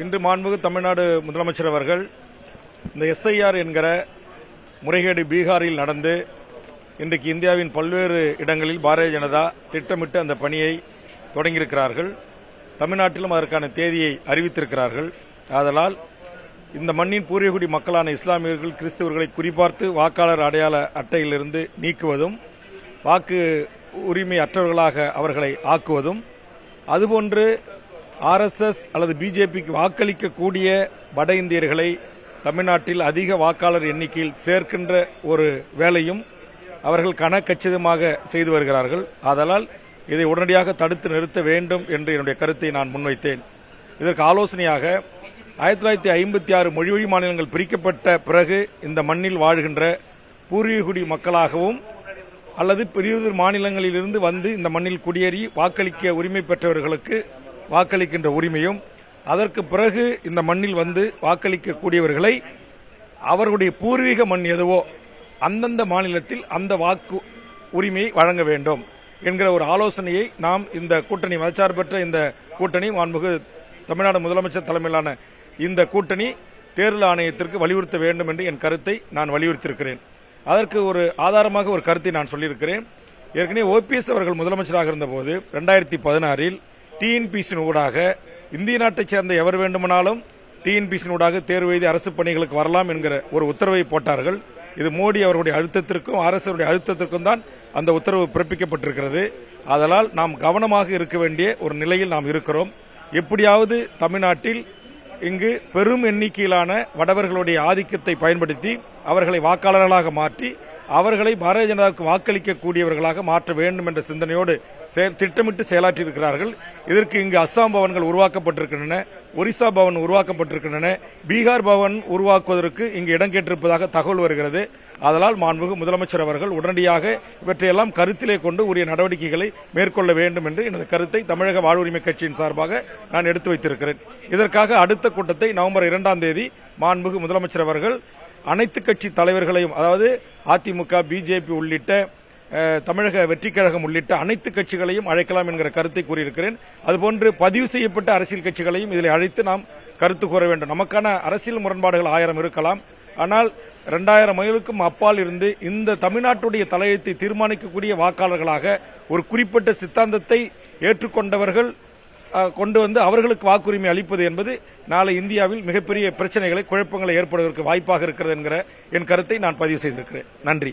இன்று மாண்புமிகு தமிழ்நாடு முதலமைச்சர் அவர்கள் இந்த எஸ்ஐஆர் என்கிற முறைகேடு பீகாரில் நடந்து இன்றைக்கு இந்தியாவின் பல்வேறு இடங்களில் பாரதிய ஜனதா திட்டமிட்டு அந்த பணியை தொடங்கியிருக்கிறார்கள். தமிழ்நாட்டிலும் அதற்கான தேதியை அறிவித்திருக்கிறார்கள். ஆதலால் இந்த மண்ணின் பூர்வீகுடி மக்களான இஸ்லாமியர்கள், கிறிஸ்தவர்களை குறிப்பார்த்து வாக்காளர் அடையாள அட்டையிலிருந்து நீக்குவதும், வாக்கு உரிமை அற்றவர்களாக அவர்களை ஆக்குவதும், அதுபோன்று RSS அல்லது பிஜேபிக்கு வாக்களிக்கக்கூடிய வட இந்தியர்களை தமிழ்நாட்டில் அதிக வாக்காளர் எண்ணிக்கையில் சேர்க்கின்ற ஒரு வேலையும் அவர்கள் கனக்கச்சிதமாக செய்து வருகிறார்கள். ஆதலால் இதை உடனடியாக தடுத்து நிறுத்த வேண்டும் என்று என்னுடைய கருத்தை நான் முன்வைத்தேன். இதற்கு ஆலோசனையாக 1956 மொழி மாநிலங்கள் பிரிக்கப்பட்ட பிறகு இந்த மண்ணில் வாழ்கின்ற பூர்வீகுடி மக்களாகவும் அல்லது பிரிவு மாநிலங்களிலிருந்து வந்து இந்த மண்ணில் குடியேறி வாக்களிக்க உரிமை பெற்றவர்களுக்கு வாக்களிக்கின்ற உரிமையும், அதற்கு பிறகு இந்த மண்ணில் வந்து வாக்களிக்கக்கூடியவர்களை அவர்களுடைய பூர்வீக மண் எதுவோ அந்தந்த மாநிலத்தில் அந்த வாக்கு உரிமையை வழங்க வேண்டும் என்கிற ஒரு ஆலோசனையை நாம் இந்த கூட்டணி, மதச்சார்பற்ற இந்த கூட்டணி, மாண்புமிகு தமிழ்நாடு முதலமைச்சர் தலைமையிலான இந்த கூட்டணி தேர்தல் ஆணையத்திற்கு வலியுறுத்த வேண்டும் என்று என் கருத்தை நான் வலியுறுத்தியிருக்கிறேன். அதற்கு ஒரு ஆதாரமாக ஒரு கருத்தை நான் சொல்லியிருக்கிறேன். ஏற்கனவே OPS அவர்கள் முதலமைச்சராக இருந்தபோது 2016 TNPC ஊடாக இந்திய நாட்டைச் சேர்ந்த எவர் வேண்டுமானாலும் TNPC ஊடாக தேர்வு எழுதி அரசு பணிகளுக்கு வரலாம் என்கிற ஒரு உத்தரவை போட்டார்கள். இது மோடி அவருடைய அழுத்தத்திற்கும் அரசுடைய அழுத்தத்திற்கும் தான் அந்த உத்தரவு பிறப்பிக்கப்பட்டிருக்கிறது. அதனால் நாம் கவனமாக இருக்க வேண்டிய ஒரு நிலையில் நாம் இருக்கிறோம். எப்படியாவது தமிழ்நாட்டில் இங்கு பெரும் எண்ணிக்கையிலான வடவர்களுடைய ஆதிக்கத்தை பயன்படுத்தி அவர்களை வாக்காளர்களாக மாற்றி அவர்களை பாரதிய ஜனதாவுக்கு வாக்களிக்கக்கூடியவர்களாக மாற்ற வேண்டும் என்ற சிந்தனையோடு திட்டமிட்டு செயலாற்றியிருக்கிறார்கள். இதற்கு இங்கு அஸ்ஸாம் பவன்கள் உருவாக்கப்பட்டிருக்கின்றன, ஒரிசா பவன் உருவாக்கப்பட்டிருக்கின்றன, பீகார் பவன் உருவாக்குவதற்கு இங்கு இடம் கேட்டிருப்பதாக தகவல் வருகிறது. அதனால் மாண்புமிகு முதலமைச்சர் அவர்கள் உடனடியாக இவற்றையெல்லாம் கருத்திலே கொண்டு உரிய நடவடிக்கைகளை மேற்கொள்ள வேண்டும் என்று எனது கருத்தை தமிழக வாழ்வுரிமை கட்சியின் சார்பாக நான் எடுத்து வைத்திருக்கிறேன். இதற்காக அடுத்த கூட்டத்தை நவம்பர் 2ஆம் தேதி மாண்புமிகு முதலமைச்சர் அவர்கள் அனைத்து கட்சி தலைவர்களையும், அதாவது அதிமுக, பிஜேபி உள்ளிட்ட தமிழக வெற்றிக் கழகம் உள்ளிட்ட அனைத்து கட்சிகளையும் அழைக்கலாம் என்கிற கருத்தை கூறியிருக்கிறேன். அதுபோன்று பதிவு செய்யப்பட்ட அரசியல் கட்சிகளையும் இதில் அழைத்து நாம் கருத்து கூற வேண்டும். நமக்கான அரசியல் முரண்பாடுகள் 1000 இருக்கலாம். ஆனால் 2000 மைலுக்கும் அப்பால் இருந்து இந்த தமிழ்நாட்டுடைய தலையெழுத்தை தீர்மானிக்கக்கூடிய வாக்காளர்களாக ஒரு குறிப்பிட்ட சித்தாந்தத்தை ஏற்றுக்கொண்டவர்கள் கொண்டு வந்து அவர்களுக்கு வாக்குரிமை அளிப்பது என்பது நாளை இந்தியாவில் மிகப்பெரிய பிரச்சனைகளை, குழப்பங்களை ஏற்படுவதற்கு வாய்ப்பாக இருக்கிறது என்கிற என் கருத்தை நான் பதிவு செய்திருக்கிறேன். நன்றி.